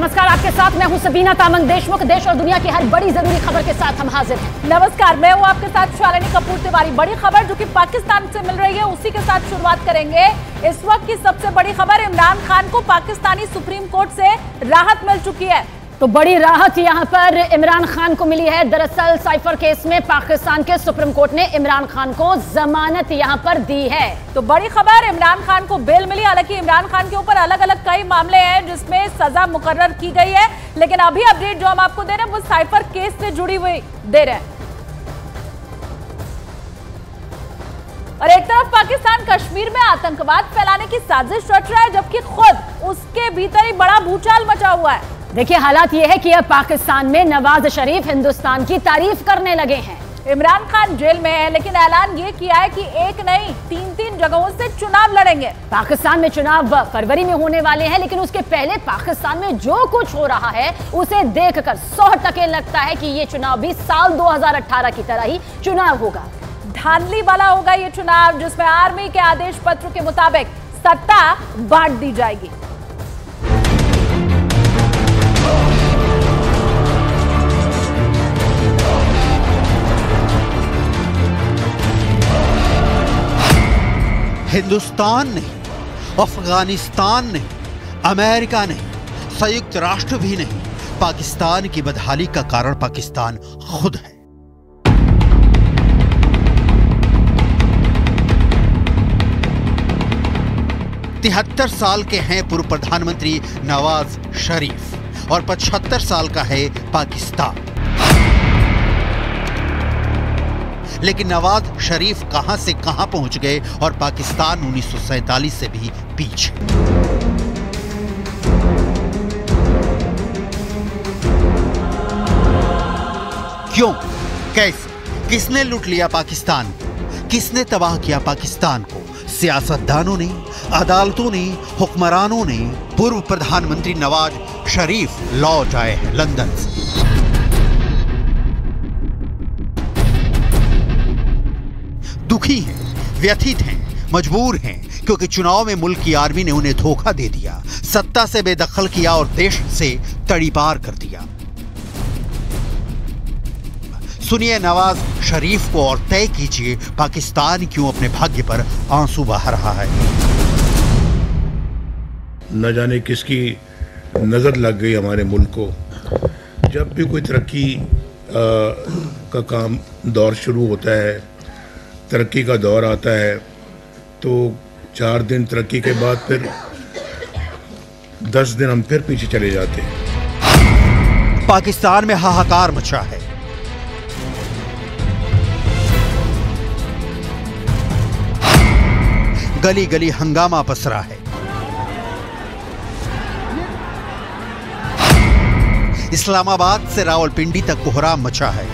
नमस्कार, आपके साथ मैं हूं सबीना तामंग देशमुख। देश और दुनिया की हर बड़ी जरूरी खबर के साथ हम हाजिर हैं। नमस्कार, मैं हूं आपके साथ शालिनी कपूर तिवारी। बड़ी खबर जो कि पाकिस्तान से मिल रही है उसी के साथ शुरुआत करेंगे। इस वक्त की सबसे बड़ी खबर, इमरान खान को पाकिस्तानी सुप्रीम कोर्ट से राहत मिल चुकी है। तो बड़ी राहत यहां पर इमरान खान को मिली है। दरअसल साइफर केस में पाकिस्तान के सुप्रीम कोर्ट ने इमरान खान को जमानत यहां पर दी है। तो बड़ी खबर, इमरान खान को बेल मिली। हालांकि इमरान खान के ऊपर अलग अलग कई मामले हैं जिसमें सजा मुकर्रर की गई है, लेकिन अभी अपडेट जो हम आपको दे रहे हैं वो साइफर केस से जुड़ी हुई दे रहे हैं। और एक तरफ पाकिस्तान कश्मीर में आतंकवाद फैलाने की साजिश रच रहा है, जबकि खुद उसके भीतर ही बड़ा भूचाल मचा हुआ है। देखिए, हालात ये है कि अब पाकिस्तान में नवाज शरीफ हिंदुस्तान की तारीफ करने लगे हैं। इमरान खान जेल में है, लेकिन ऐलान ये किया है कि एक नहीं 3 जगहों से चुनाव लड़ेंगे। पाकिस्तान में चुनाव फरवरी में होने वाले हैं, लेकिन उसके पहले पाकिस्तान में जो कुछ हो रहा है उसे देखकर 100% लगता है कि ये चुनाव भी साल 2018 की तरह ही चुनाव होगा। धांधली वाला होगा ये चुनाव, जिसमें आर्मी के आदेश पत्र के मुताबिक सत्ता बांट दी जाएगी। हिंदुस्तान नहीं, अफगानिस्तान नहीं, अमेरिका नहीं, संयुक्त राष्ट्र भी नहीं, पाकिस्तान की बदहाली का कारण पाकिस्तान खुद है। तिहत्तर साल के हैं पूर्व प्रधानमंत्री नवाज शरीफ और 75 साल का है पाकिस्तान। लेकिन नवाज शरीफ कहां से कहां पहुंच गए और पाकिस्तान 1947 से भी पीछे। क्यों, कैसे, किसने लूट लिया पाकिस्तान? किसने तबाह किया पाकिस्तान को? सियासतदानों ने, अदालतों ने, हुक्मरानों ने। पूर्व प्रधानमंत्री नवाज शरीफ लौट आए हैं लंदन से। दुखी हैं, व्यथित हैं, मजबूर हैं, क्योंकि चुनाव में मुल्क की आर्मी ने उन्हें धोखा दे दिया, सत्ता से बेदखल किया और देश से तड़ीपार कर दिया। सुनिए नवाज शरीफ को और तय कीजिए पाकिस्तान क्यों अपने भाग्य पर आंसू बहा रहा है। न जाने किसकी नजर लग गई हमारे मुल्क को। जब भी कोई तरक्की का काम दौर शुरू होता है, तरक्की का दौर आता है, तो 4 दिन तरक्की के बाद फिर 10 दिन हम फिर पीछे चले जाते हैं। पाकिस्तान में हाहाकार मचा है। गली गली हंगामा पसरा है। इस्लामाबाद से रावलपिंडी तक कोहराम मचा है।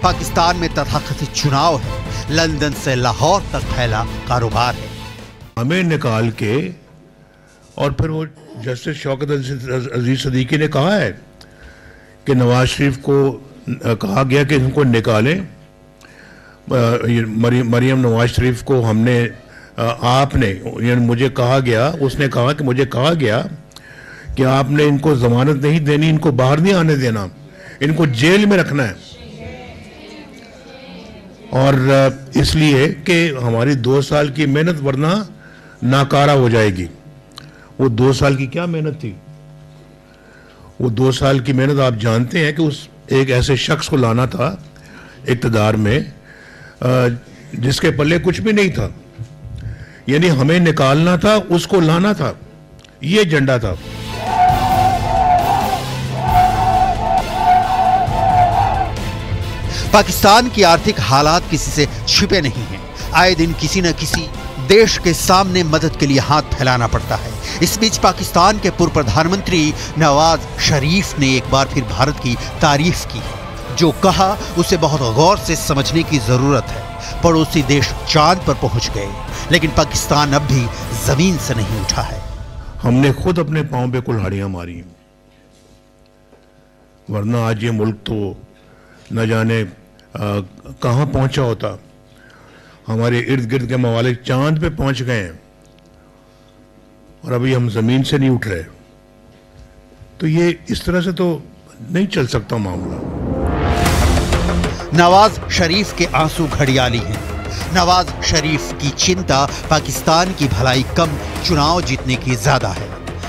पाकिस्तान में तथाकथित चुनाव है। लंदन से लाहौर तक फैला कारोबार है। हमें निकाल के, और फिर वो जस्टिस शौकत अजीज सदीकी ने कहा है कि नवाज शरीफ को कहा गया कि इनको निकालें। मरियम नवाज शरीफ को हमने, आपने, मुझे कहा गया, उसने कहा कि मुझे कहा गया कि आपने इनको जमानत नहीं देनी, इनको बाहर नहीं आने देना, इनको जेल में रखना है। और इसलिए कि हमारी 2 साल की मेहनत वरना नाकारा हो जाएगी। वो 2 साल की क्या मेहनत थी? वो 2 साल की मेहनत आप जानते हैं कि उस एक ऐसे शख्स को लाना था इक़्तिदार में जिसके पल्ले कुछ भी नहीं था। यानी हमें निकालना था, उसको लाना था, ये एजेंडा था। पाकिस्तान की आर्थिक हालात किसी से छिपे नहीं हैं। आए दिन किसी न किसी देश के सामने मदद के लिए हाथ फैलाना पड़ता है। इस बीच पाकिस्तान के पूर्व प्रधानमंत्री नवाज शरीफ ने एक बार फिर भारत की तारीफ की। जो कहा उसे बहुत गौर से समझने की जरूरत है। पड़ोसी देश चांद पर पहुंच गए, लेकिन पाकिस्तान अब भी जमीन से नहीं उठा है। हमने खुद अपने पांव पे कुल्हाड़ियां मारी, वरना आज ये मुल्क तो न जाने कहां पहुंचा होता। हमारे इर्द गिर्द के ममालिक चांद पे पहुंच गए हैं और अभी हम जमीन से नहीं उठ रहे, तो ये इस तरह से तो नहीं चल सकता मामला। नवाज शरीफ के आंसू घड़ियाली हैं। नवाज शरीफ की चिंता पाकिस्तान की भलाई कम, चुनाव जीतने की ज्यादा है।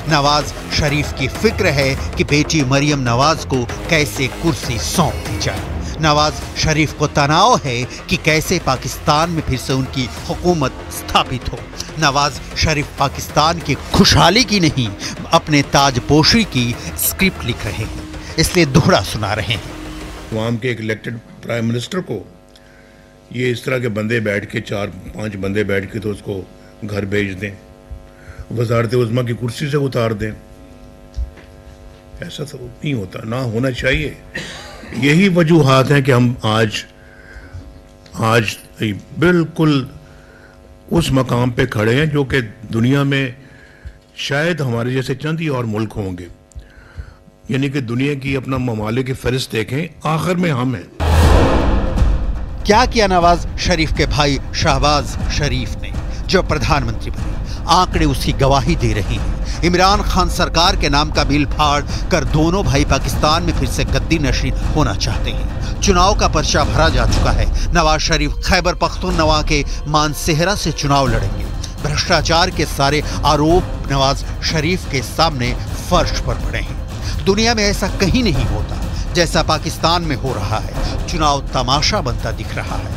नवाज शरीफ की फिक्र है कि बेटी मरियम नवाज को कैसे कुर्सी सौंप दी जाए। नवाज शरीफ को तनाव है कि कैसे पाकिस्तान में फिर से उनकी हुकूमत स्थापित हो। नवाज शरीफ पाकिस्तान की खुशहाली की नहीं, अपने ताजपोशी की स्क्रिप्ट लिख रहे हैं, इसलिए दोहरा सुना रहे हैं। अवाम के एक इलेक्टेड प्राइम मिनिस्टर को ये इस तरह के बंदे बैठ के, 4-5 बंदे बैठ के तो उसको घर भेज दें, वज़ारत उज़्मा की कुर्सी से उतार दें, ऐसा तो नहीं होता, ना होना चाहिए। यही वजूहात हैं कि हम आज बिल्कुल उस मकाम पे खड़े हैं जो कि दुनिया में शायद हमारे जैसे चंद ही और मुल्क होंगे, यानी कि दुनिया की अपना ममालिक की फहरिस्त देखें, आखिर में हम हैं। क्या किया नवाज शरीफ के भाई शहबाज शरीफ ने जो प्रधानमंत्री बने? आंकड़े उसकी गवाही दे रहे हैं। इमरान खान सरकार के नाम का बिल फाड़ कर दोनों भाई पाकिस्तान में फिर से गद्दी नशीन होना चाहते हैं। चुनाव का पर्चा भरा जा चुका है। नवाज शरीफ खैबर पख्तूनख्वा के मानसेहरा से चुनाव लड़ेंगे। भ्रष्टाचार के सारे आरोप नवाज शरीफ के सामने फर्श पर पड़े हैं। दुनिया में ऐसा कहीं नहीं होता जैसा पाकिस्तान में हो रहा है। चुनाव तमाशा बनता दिख रहा है।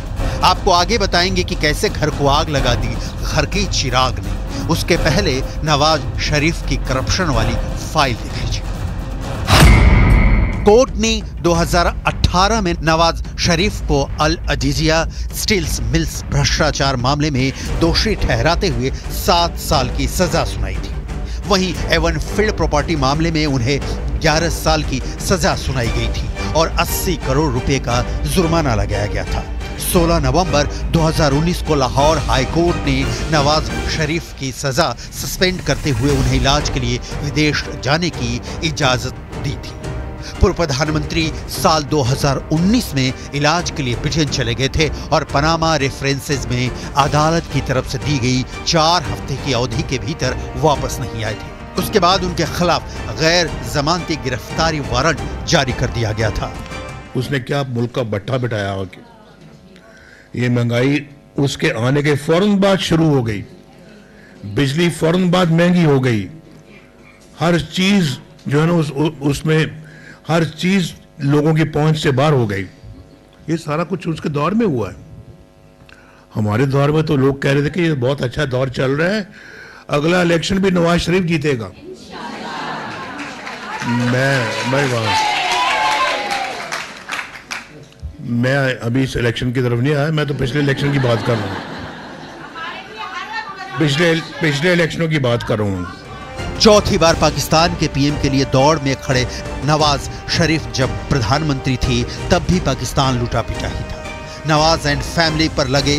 आपको आगे बताएंगे कि कैसे घर को आग लगा दी घर के चिराग ने। उसके पहले नवाज शरीफ की करप्शन वाली फाइल देख लीजिए। कोर्ट ने 2018 में नवाज शरीफ को अल अजीजिया स्टील्स मिल्स भ्रष्टाचार मामले में दोषी ठहराते हुए 7 साल की सजा सुनाई थी। वहीं एवन फील्ड प्रॉपर्टी मामले में उन्हें 11 साल की सजा सुनाई गई थी और 80 करोड़ रुपए का जुर्माना लगाया गया था। 16 नवंबर 2019 को लाहौर हाई कोर्ट ने नवाज शरीफ की सजा सस्पेंड करते हुए उन्हें इलाज के लिए विदेश जाने की इजाजत दी थी। पूर्व प्रधानमंत्री साल 2019 में इलाज के लिए ब्रिटेन चले गए थे और पनामा रेफरेंसेस में अदालत की तरफ से दी गई 4 हफ्ते की अवधि के भीतर वापस नहीं आए थे। उसके बाद उनके खिलाफ गैर जमानती गिरफ्तारी वारंट जारी कर दिया गया था। उसने क्या मुल्क का भट्ठा बिठाया आके। ये महंगाई उसके आने के फौरन बाद शुरू हो गई। बिजली फौरन बाद महंगी हो गई। हर चीज जो है ना उसमें हर चीज लोगों की पहुंच से बाहर हो गई। ये सारा कुछ उसके दौर में हुआ है। हमारे दौर में तो लोग कह रहे थे कि ये बहुत अच्छा दौर चल रहा है, अगला इलेक्शन भी नवाज शरीफ जीतेगा। मैं अभी इस इलेक्शन की तरफ नहीं आया, मैं तो पिछले इलेक्शन की बात कर रहा हूँ। पिछले इलेक्शनों की बात कर रहा हूँ। चौथी बार पाकिस्तान के पीएम के लिए दौड़ में खड़े नवाज शरीफ जब प्रधानमंत्री थे तब भी पाकिस्तान लूटा पिटा ही था। नवाज एंड फैमिली पर लगे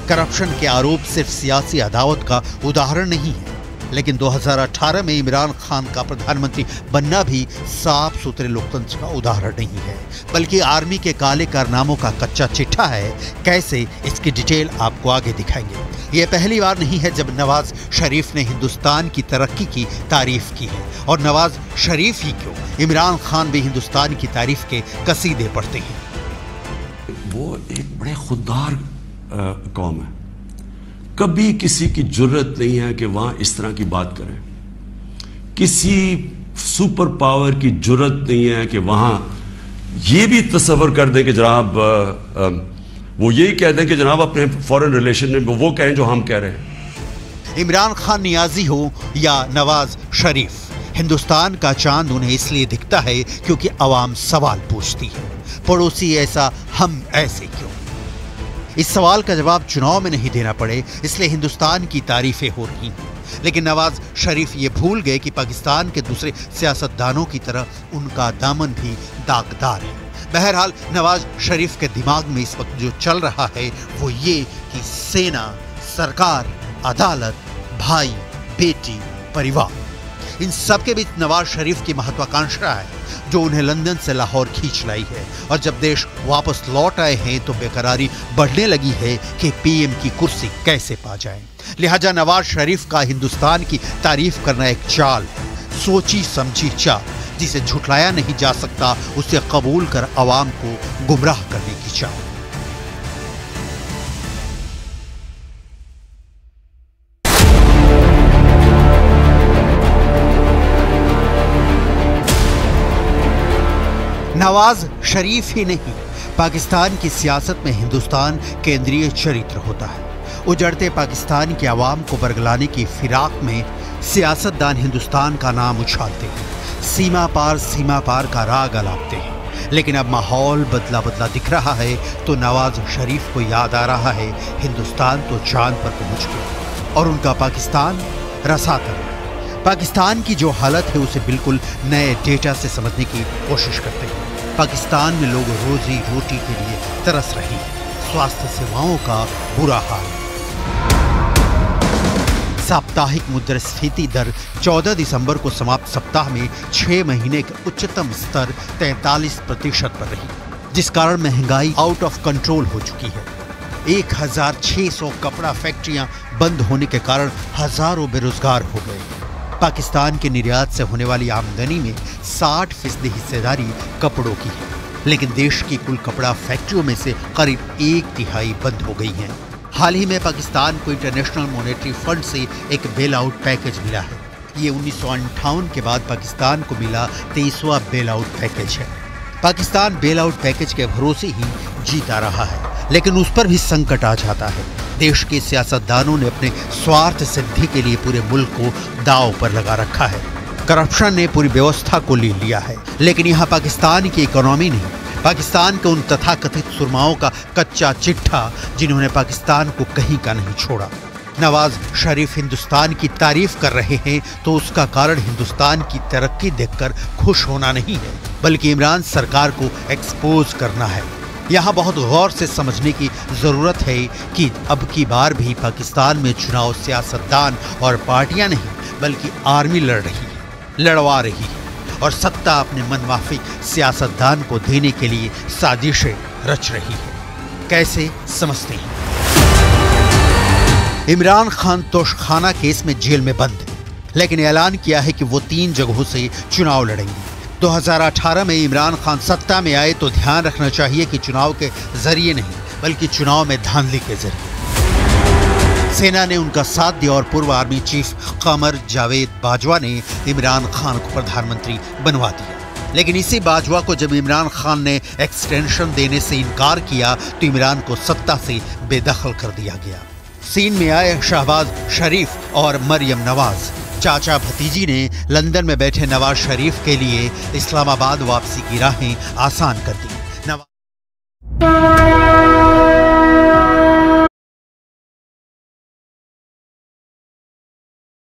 करप्शन के आरोप सिर्फ सियासी अदावत का उदाहरण नहीं है, लेकिन 2018 में इमरान खान का प्रधानमंत्री बनना भी साफ सुथरे लोकतंत्र का उदाहरण नहीं है, बल्कि आर्मी के काले कारनामों का कच्चा चिट्ठा है। कैसे, इसकी डिटेल आपको आगे दिखाएंगे। यह पहली बार नहीं है जब नवाज शरीफ ने हिंदुस्तान की तरक्की की तारीफ की है, और नवाज शरीफ ही क्यों, इमरान खान भी हिंदुस्तान की तारीफ के कसीदे पढ़ते हैं। वो एक बड़े खुददार कौम है। कभी किसी की जुर्रत नहीं है कि वहां इस तरह की बात करें। किसी सुपर पावर की जुर्रत नहीं है कि वहां ये भी तस्वर कर दें कि जनाब वो यही कह दें कि जनाब अपने फॉरेन रिलेशन में वो कहें जो हम कह रहे हैं। इमरान खान नियाजी हो या नवाज शरीफ, हिंदुस्तान का चांद उन्हें इसलिए दिखता है क्योंकि आवाम सवाल पूछती है, पड़ोसी ऐसा हम ऐसे क्यों। इस सवाल का जवाब चुनाव में नहीं देना पड़े, इसलिए हिंदुस्तान की तारीफें हो रही हैं। लेकिन नवाज शरीफ ये भूल गए कि पाकिस्तान के दूसरे सियासतदानों की तरह उनका दामन भी दागदार है। बहरहाल नवाज शरीफ के दिमाग में इस वक्त जो चल रहा है वो ये कि सेना, सरकार, अदालत, भाई, बेटी, परिवार, इन सब के बीच नवाज शरीफ की महत्वाकांक्षा है जो उन्हें लंदन से लाहौर खींच लाई है। और जब देश वापस लौट आए हैं तो बेकरारी बढ़ने लगी है कि पीएम की कुर्सी कैसे पा जाएं। लिहाजा नवाज शरीफ का हिंदुस्तान की तारीफ करना एक चाल है, सोची समझी चाल, जिसे झुठलाया नहीं जा सकता, उसे कबूल कर अवाम को गुमराह करने की चाल। नवाज शरीफ ही नहीं, पाकिस्तान की सियासत में हिंदुस्तान केंद्रीय चरित्र होता है। उजड़ते पाकिस्तान के अवाम को बरगलाने की फिराक में सियासतदान हिंदुस्तान का नाम उछालते हैं, सीमा पार का राग अलापते हैं। लेकिन अब माहौल बदला बदला दिख रहा है तो नवाज शरीफ को याद आ रहा है हिंदुस्तान तो चांद पर पहुंच गया और उनका पाकिस्तान रसातल। पाकिस्तान की जो हालत है उसे बिल्कुल नए डेटा से समझने की कोशिश करते हैं। पाकिस्तान में लोग रोजी रोटी के लिए तरस रहे हैं, स्वास्थ्य सेवाओं का बुरा हाल। साप्ताहिक मुद्रास्फीति दर 14 दिसंबर को समाप्त सप्ताह में 6 महीने के उच्चतम स्तर 43% पर रही, जिस कारण महंगाई आउट ऑफ कंट्रोल हो चुकी है। 1600 कपड़ा फैक्ट्रियां बंद होने के कारण हजारों बेरोजगार हो गए। पाकिस्तान के निर्यात से होने वाली आमदनी में 60% हिस्सेदारी कपड़ों की है, लेकिन देश की कुल कपड़ा फैक्ट्रियों में से करीब 1/3 बंद हो गई हैं। हाल ही में पाकिस्तान को इंटरनेशनल मॉनेटरी फंड से एक बेल आउट पैकेज मिला है। ये 1958 के बाद पाकिस्तान को मिला 23वां बेल आउट पैकेज है। पाकिस्तान बेल आउट पैकेज के भरोसे ही जीता रहा है, लेकिन उस पर भी संकट आ जाता है। देश के सियासतदानों ने अपने स्वार्थ सिद्धि के लिए पूरे मुल्क को दांव पर लगा रखा है। करप्शन ने पूरी व्यवस्था को ले लिया है। लेकिन यहाँ पाकिस्तान की इकोनॉमी नहीं, पाकिस्तान के उन तथाकथित सुरमाओं का कच्चा चिट्ठा जिन्होंने पाकिस्तान को कहीं का नहीं छोड़ा। नवाज शरीफ हिंदुस्तान की तारीफ कर रहे हैं तो उसका कारण हिंदुस्तान की तरक्की देखकर खुश होना नहीं है, बल्कि इमरान सरकार को एक्सपोज करना है। यहाँ बहुत गौर से समझने की जरूरत है कि अब की बार भी पाकिस्तान में चुनाव सियासतदान और पार्टियां नहीं बल्कि आर्मी लड़ रही है, लड़वा रही है और सत्ता अपने मनमाफिक सियासतदान को देने के लिए साजिशें रच रही है। कैसे समझते हैं? इमरान खान तोशखाना केस में जेल में बंद है, लेकिन ऐलान किया है कि वो 3 जगहों से चुनाव लड़ेंगे। 2018 में इमरान खान सत्ता में आए तो ध्यान रखना चाहिए कि चुनाव के जरिए नहीं बल्कि चुनाव में धांधली के जरिए। सेना ने उनका साथ दिया और पूर्व आर्मी चीफ कमर जावेद बाजवा ने इमरान खान को प्रधानमंत्री बनवा दिया। लेकिन इसी बाजवा को जब इमरान खान ने एक्सटेंशन देने से इनकार किया तो इमरान को सत्ता से बेदखल कर दिया गया। सीन में आए शहबाज शरीफ और मरियम नवाज। चाचा भतीजी ने लंदन में बैठे नवाज शरीफ के लिए इस्लामाबाद वापसी की राहें आसान कर दी।